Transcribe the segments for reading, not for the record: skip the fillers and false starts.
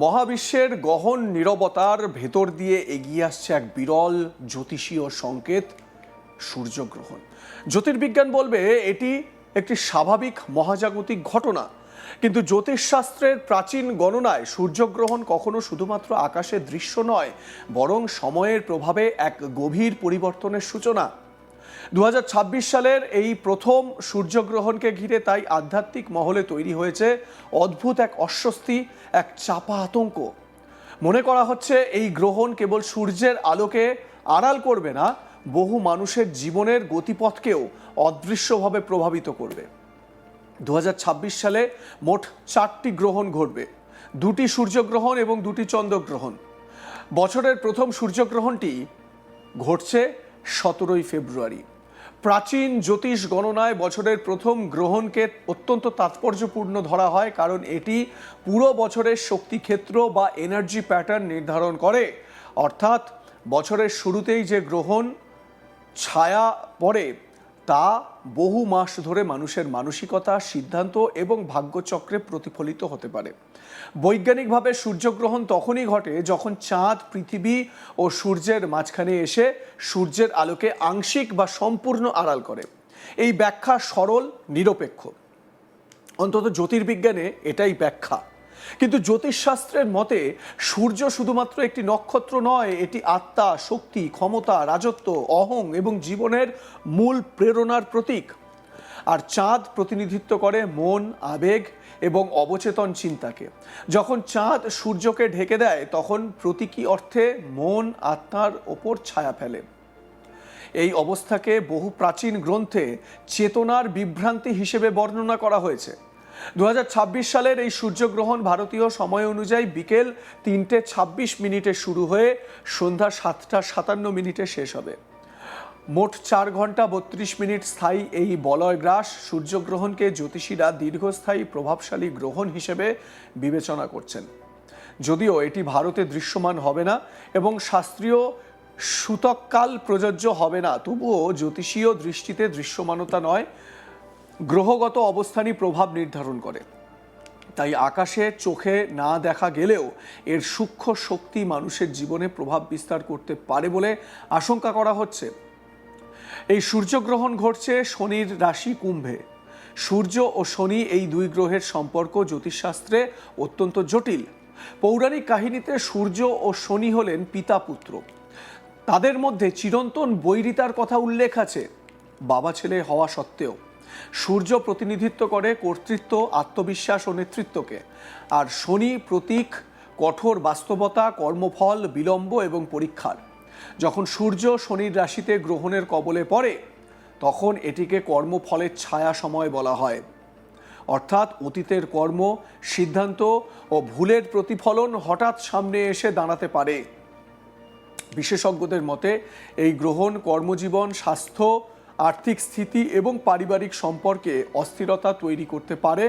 মহাবিশ্বের গহন নীরবতার ভেতর দিয়ে এগিয়ে আসছে এক বিরল জ্যোতিষীয় সংকেত, সূর্যগ্রহণ। জ্যোতির্বিজ্ঞান বলবে এটি একটি স্বাভাবিক মহাজাগতিক ঘটনা, কিন্তু জ্যোতিষশাস্ত্রের প্রাচীন গণনায় সূর্যগ্রহণ কখনো শুধুমাত্র আকাশের দৃশ্য নয়, বরং সময়ের প্রভাবে এক গভীর পরিবর্তনের সূচনা। 2026 সালের এই প্রথম সূর্যগ্রহণকে ঘিরে তাই আধ্যাত্মিক মহলে তৈরি হয়েছে অদ্ভুত এক অস্বস্তি, এক চাপা আতঙ্ক। মনে করা হচ্ছে এই গ্রহণ কেবল সূর্যের আলোকে আড়াল করবে না, বহু মানুষের জীবনের গতিপথকেও অদৃশ্যভাবে প্রভাবিত করবে। 2026 সালে মোট 4টি গ্রহণ ঘটবে, 2টি সূর্যগ্রহণ এবং 2টি চন্দ্রগ্রহণ। বছরের প্রথম সূর্যগ্রহণটি ঘটছে 17 ফেব্রুয়ারি। প্রাচীন জ্যোতিষ গণনায় বছরের প্রথম গ্রহণকে অত্যন্ত তাৎপর্যপূর্ণ ধরা হয়, কারণ এটি পুরো বছরের শক্তিক্ষেত্র বা এনার্জি প্যাটার্ন নির্ধারণ করে। অর্থাৎ বছরের শুরুতেই যে গ্রহণ ছায়া পড়ে তা বহু মাস ধরে মানুষের মানসিকতা, সিদ্ধান্ত এবং ভাগ্যচক্রে প্রতিফলিত হতে পারে। বৈজ্ঞানিকভাবে সূর্যগ্রহণ তখনই ঘটে যখন চাঁদ পৃথিবী ও সূর্যের মাঝখানে এসে সূর্যের আলোকে আংশিক বা সম্পূর্ণ আড়াল করে। এই ব্যাখ্যা সরল, নিরপেক্ষ, অন্তত জ্যোতির্বিজ্ঞানে এটাই ব্যাখ্যা। কিন্তু জ্যোতিষশাস্ত্রের মতে সূর্য শুধুমাত্র একটি নক্ষত্র নয়, এটি আত্মা, শক্তি, ক্ষমতা, রাজত্ব, অহং এবং জীবনের মূল প্রেরণার প্রতীক। আর চাঁদ প্রতিনিধিত্ব করে মন, আবেগ এবং অবচেতন চিন্তাকে। যখন চাঁদ সূর্যকে ঢেকে দেয় তখন প্রতীকী অর্থে মন আত্মার ওপর ছায়া ফেলে। এই অবস্থাকে বহু প্রাচীন গ্রন্থে চেতনার বিভ্রান্তি হিসেবে বর্ণনা করা হয়েছে। 2026 সালের এই সূর্যগ্রহণ ভারতীয় সময় অনুযায়ী বিকেল 3:26 শুরু হয়ে সন্ধ্যা 7:57 শেষ হবে। মোট 4 ঘন্টা 32 মিনিট স্থায়ী এই বলয়গ্রাস সূর্যগ্রহণকে জ্যোতিষীরা দীর্ঘস্থায়ী প্রভাবশালী গ্রহণ হিসেবে বিবেচনা করছেন। যদিও এটি ভারতে দৃশ্যমান হবে না এবং শাস্ত্রীয় সূতককাল প্রযোজ্য হবে না, তবুও জ্যোতিষীয় দৃষ্টিতে দৃশ্যমানতা নয়, গ্রহগত অবস্থানই প্রভাব নির্ধারণ করে। তাই আকাশে চোখে না দেখা গেলেও এর সূক্ষ্ম শক্তি মানুষের জীবনে প্রভাব বিস্তার করতে পারে বলে আশঙ্কা করা হচ্ছে। এই সূর্যগ্রহণ ঘটছে শনির রাশি কুম্ভে। সূর্য ও শনি, এই দুই গ্রহের সম্পর্ক জ্যোতিষশাস্ত্রে অত্যন্ত জটিল। পৌরাণিক কাহিনীতে সূর্য ও শনি হলেন পিতা পুত্র। তাদের মধ্যে চিরন্তন বৈরিতার কথা উল্লেখ আছে, বাবা ছেলে হওয়া সত্ত্বেও। সূর্য প্রতিনিধিত্ব করে কর্তৃত্ব, আত্মবিশ্বাস ও নেতৃত্বকে, আর শনি প্রতীক কঠোর বাস্তবতা, কর্মফল, বিলম্ব এবং পরীক্ষার। যখন সূর্য শনির রাশিতে গ্রহণের কবলে পড়ে তখন এটিকে কর্মফলের ছায়া সময় বলা হয়। অর্থাৎ অতীতের কর্ম, সিদ্ধান্ত ও ভুলের প্রতিফলন হঠাৎ সামনে এসে দাঁড়াতে পারে। বিশেষজ্ঞদের মতে এই গ্রহণ কর্মজীবন, স্বাস্থ্য, আর্থিক স্থিতি এবং পারিবারিক সম্পর্কে অস্থিরতা তৈরি করতে পারে।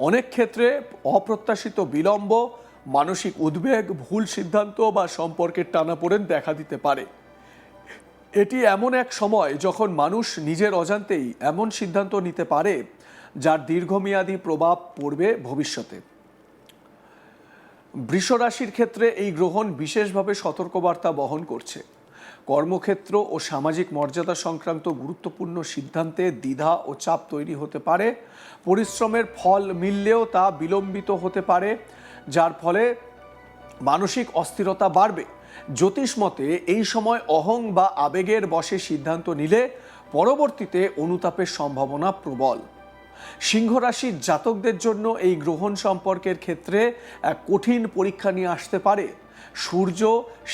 অনেক ক্ষেত্রে অপ্রত্যাশিত বিলম্ব, মানসিক উদ্বেগ, ভুল সিদ্ধান্ত বা সম্পর্কের টানাপোড়েন দেখা দিতে পারে। এটি এমন এক সময় যখন মানুষ নিজের অজান্তেই এমন সিদ্ধান্ত নিতে পারে যার দীর্ঘমেয়াদী প্রভাব পড়বে ভবিষ্যতে। বৃষ রাশির ক্ষেত্রে এই গ্রহণ বিশেষভাবে সতর্কবার্তা বহন করছে। কর্মক্ষেত্র ও সামাজিক মর্যাদা সংক্রান্ত গুরুত্বপূর্ণ সিদ্ধান্তে দ্বিধা ও চাপ তৈরি হতে পারে। পরিশ্রমের ফল মিললেও তা বিলম্বিত হতে পারে, যার ফলে মানসিক অস্থিরতা বাড়বে। জ্যোতিষ মতে এই সময় অহং বা আবেগের বশে সিদ্ধান্ত নিলে পরবর্তীতে অনুতাপের সম্ভাবনা প্রবল। সিংহ রাশির জাতকদের জন্য এই গ্রহণ সম্পর্কের ক্ষেত্রে এক কঠিন পরীক্ষা নিয়ে আসতে পারে। সূর্য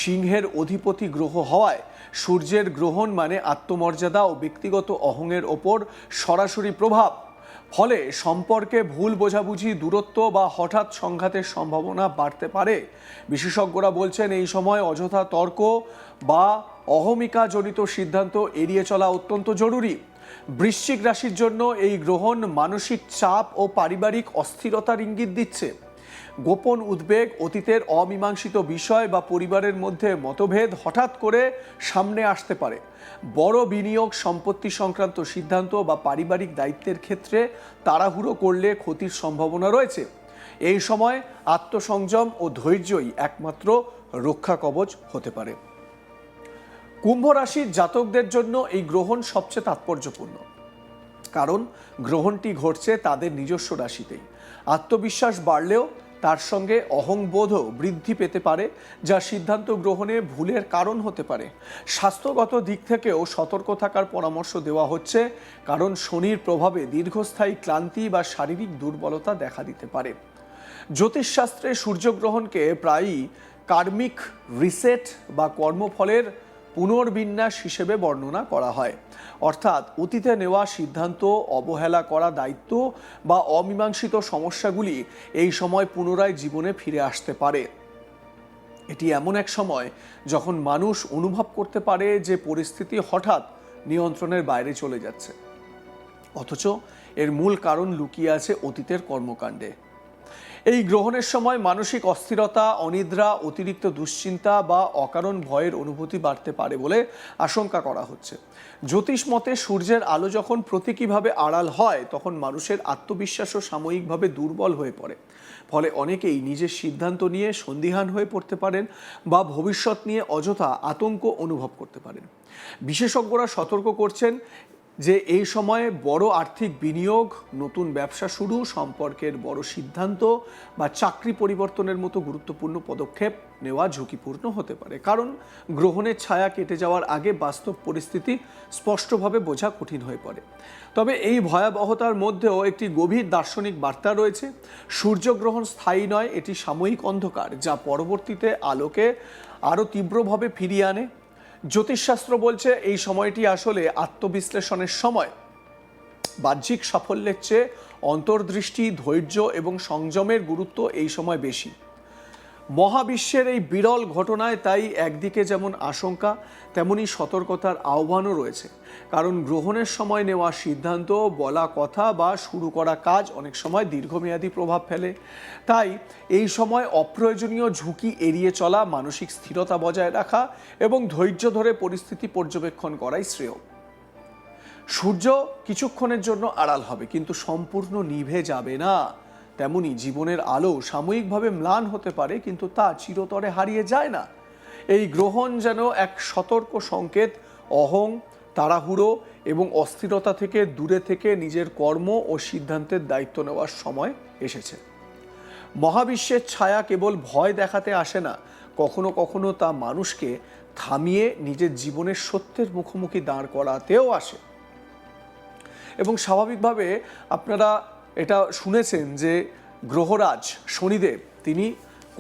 সিংহের অধিপতি গ্রহ হওয়ায় সূর্যের গ্রহণ মানে আত্মমর্যাদা ও ব্যক্তিগত অহংয়ের ওপর সরাসরি প্রভাব। ফলে সম্পর্কে ভুল বোঝাবুঝি, দূরত্ব বা হঠাৎ সংঘাতের সম্ভাবনা বাড়তে পারে। বিশেষজ্ঞরা বলছেন এই সময় অযথা তর্ক বা অহমিকাজনিত সিদ্ধান্ত এড়িয়ে চলা অত্যন্ত জরুরি। বৃশ্চিক রাশির জন্য এই গ্রহণ মানসিক চাপ ও পারিবারিক অস্থিরতার ইঙ্গিত দিচ্ছে। গোপন উদ্বেগ, অতীতের অমীমাংসিত বিষয় বা পরিবারের মধ্যে মতভেদ হঠাৎ করে সামনে আসতে পারে। বড় বিনিয়োগ, সম্পত্তি সংক্রান্ত সিদ্ধান্ত বা পারিবারিক দায়িত্বের ক্ষেত্রে তাড়াহুড়ো করলে ক্ষতির সম্ভাবনা রয়েছে। এই সময় আত্মসংযম ও ধৈর্যই একমাত্র রক্ষা কবচ হতে পারে। কুম্ভ রাশির জাতকদের জন্য এই গ্রহণ সবচেয়ে তাৎপর্যপূর্ণ, কারণ গ্রহণটি ঘটছে তাদের নিজস্ব রাশিতেই। আত্মবিশ্বাস বাড়লেও তার সঙ্গে অহংবোধও বৃদ্ধি পেতে পারে, যা সিদ্ধান্ত গ্রহণে ভুলের কারণ হতে পারে। স্বাস্থ্যগত দিক থেকেও সতর্ক থাকার পরামর্শ দেওয়া হচ্ছে, কারণ শনির প্রভাবে দীর্ঘস্থায়ী ক্লান্তি বা শারীরিক দুর্বলতা দেখা দিতে পারে। জ্যোতিষশাস্ত্রে সূর্যগ্রহণকে প্রায়ই কার্মিক রিসেট বা কর্মফলের পুনর্বিন্যাস হিসেবে বর্ণনা করা হয়, অর্থাৎ অতীতে নেওয়া সিদ্ধান্ত, অবহেলা করা দায়িত্ব বা অমীমাংসিত সমস্যাগুলি এই সময় পুনরায় জীবনে ফিরে আসতে পারে। এটি এমন এক সময় যখন মানুষ অনুভব করতে পারে যে পরিস্থিতি হঠাৎ নিয়ন্ত্রণের বাইরে চলে যাচ্ছে, অথচ এর মূল কারণ লুকিয়ে আছে অতীতের কর্মকাণ্ডে। এই গ্রহণের সময় মানসিক অস্থিরতা, অনিদ্রা, অতিরিক্ত দুশ্চিন্তা বা অকারণ ভয়ের অনুভূতি বাড়তে পারে বলে আশঙ্কা করা হচ্ছে। জ্যোতিষ মতে সূর্যের আলো যখন প্রতীকীভাবে আড়াল হয়, তখন মানুষের আত্মবিশ্বাসও সাময়িকভাবে দুর্বল হয়ে পড়ে। ফলে অনেকেই নিজের সিদ্ধান্ত নিয়ে সন্দিহান হয়ে পড়তে পারেন বা ভবিষ্যৎ নিয়ে অযথা আতঙ্ক অনুভব করতে পারেন। বিশেষজ্ঞরা সতর্ক করছেন যে এই সময়ে বড় আর্থিক বিনিয়োগ, নতুন ব্যবসা শুরু, সম্পর্কের বড় সিদ্ধান্ত বা চাকরি পরিবর্তনের মতো গুরুত্বপূর্ণ পদক্ষেপ নেওয়া ঝুঁকিপূর্ণ হতে পারে, কারণ গ্রহণের ছায়া কেটে যাওয়ার আগে বাস্তব পরিস্থিতি স্পষ্টভাবে বোঝা কঠিন হয়ে পড়ে। তবে এই ভয়াবহতার মধ্যেও একটি গভীর দার্শনিক বার্তা রয়েছে। সূর্যগ্রহণ স্থায়ী নয়, এটি সাময়িক অন্ধকার, যা পরবর্তীতে আলোকে আরও তীব্রভাবে ফিরিয়ে আনে। জ্যোতিষশাস্ত্র বলছে এই সময়টি আসলে আত্মবিশ্লেষণের সময়। বাহ্যিক সাফল্যের চেয়ে অন্তর্দৃষ্টি, ধৈর্য এবং সংযমের গুরুত্ব এই সময় বেশি। মহাবিশ্বের এই বিরল ঘটনায় তাই একদিকে যেমন আশঙ্কা, তেমনি সতর্কতার আহ্বানও রয়েছে, কারণ গ্রহণের সময় নেওয়া সিদ্ধান্ত, বলা কথা বা শুরু করা কাজ অনেক সময় দীর্ঘমেয়াদী প্রভাব ফেলে। তাই এই সময় অপ্রয়োজনীয় ঝুঁকি এড়িয়ে চলা, মানসিক স্থিরতা বজায় রাখা এবং ধৈর্য ধরে পরিস্থিতি পর্যবেক্ষণ করাই শ্রেয়। সূর্য কিছুক্ষণের জন্য আড়াল হবে, কিন্তু সম্পূর্ণ নিভে যাবে না। তেমনি জীবনের আলো সাময়িকভাবে ম্লান হতে পারে, কিন্তু তা চিরতরে হারিয়ে যায় না। এই গ্রহণ যেন এক সতর্ক সংকেত, অহং, তাড়াহুড়ো এবং অস্থিরতা থেকে দূরে থেকে নিজের কর্ম ও সিদ্ধান্তের দায়িত্ব নেওয়ার সময় এসেছে। মহাবিশ্বের ছায়া কেবল ভয় দেখাতে আসে না, কখনো কখনো তা মানুষকে থামিয়ে নিজের জীবনের সত্যের মুখোমুখি দাঁড় করাতেও আসে। এবং স্বাভাবিকভাবে আপনারা এটা শুনেছেন যে গ্রহরাজ শনিদেব, তিনি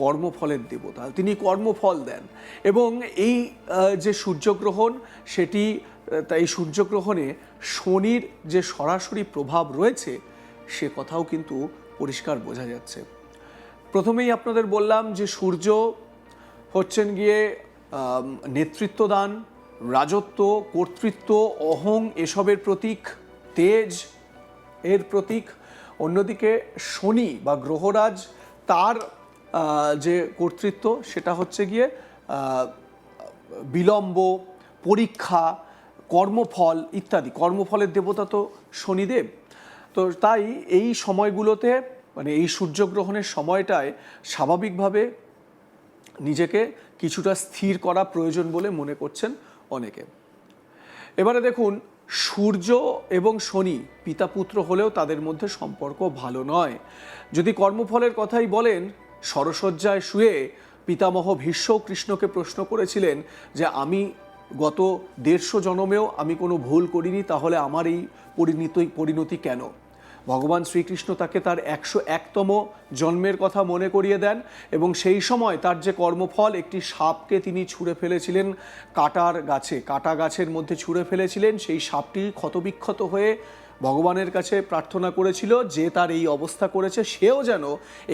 কর্মফলের দেবতা, তিনি কর্মফল দেন। এবং এই যে সূর্যগ্রহণ, সেটি এই সূর্যগ্রহণে শনির যে সরাসরি প্রভাব রয়েছে, সে কথাও কিন্তু পরিষ্কার বোঝা যাচ্ছে। প্রথমেই আপনাদের বললাম যে সূর্য হচ্ছেন গিয়ে নেতৃত্বদান, রাজত্ব, কর্তৃত্ব, অহং এসবের প্রতীক, তেজ এর প্রতীক। অন্যদিকে শনি বা গ্রহরাজ, তার যে কর্তৃত্ব সেটা হচ্ছে গিয়ে বিলম্ব, পরীক্ষা, কর্মফল ইত্যাদি। কর্মফলের দেবতা তো শনিদেব। তো তাই এই সময়গুলোতে, মানে এই সূর্যগ্রহণের সময়টায় স্বাভাবিকভাবে নিজেকে কিছুটা স্থির করা প্রয়োজন বলে মনে করছেন অনেকে। এবারে দেখুন, সূর্য এবং শনি পিতা পুত্র হলেও তাদের মধ্যে সম্পর্ক ভালো নয়। যদি কর্মফলের কথাই বলেন, সরসজ্জায় শুয়ে পিতামহ ভীষ্ম কৃষ্ণকে প্রশ্ন করেছিলেন যে আমি গত 150 জন্মেও আমি কোনো ভুল করিনি, তাহলে আমার এই পরিণতি কেন? ভগবান শ্রীকৃষ্ণ তাকে তার 101তম জন্মের কথা মনে করিয়ে দেন এবং সেই সময় তার যে কর্মফল, একটি সাপকে তিনি ছুঁড়ে ফেলেছিলেন কাটা গাছের মধ্যে ছুঁড়ে ফেলেছিলেন। সেই সাপটি ক্ষতবিক্ষত হয়ে ভগবানের কাছে প্রার্থনা করেছিল যে তার এই অবস্থা করেছে সেও যেন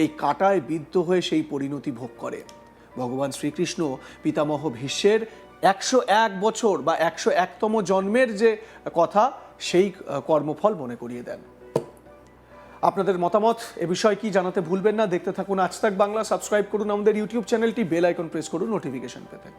এই কাটায় বিদ্ধ হয়ে সেই পরিণতি ভোগ করে। ভগবান শ্রীকৃষ্ণ পিতামহ ভীষ্মের 101 বছর বা 101তম জন্মের যে কথা, সেই কর্মফল মনে করিয়ে দেন। আপনাদের মতামত এ বিষয়ে কি জানাতে ভুলবেন না। দেখতে থাকুন আজ তাক বাংলা। সাবস্ক্রাইব করুন আমাদের ইউটিউব চ্যানেলটি, বেল আইকন প্রেস করুন নোটিফিকেশন পেতে।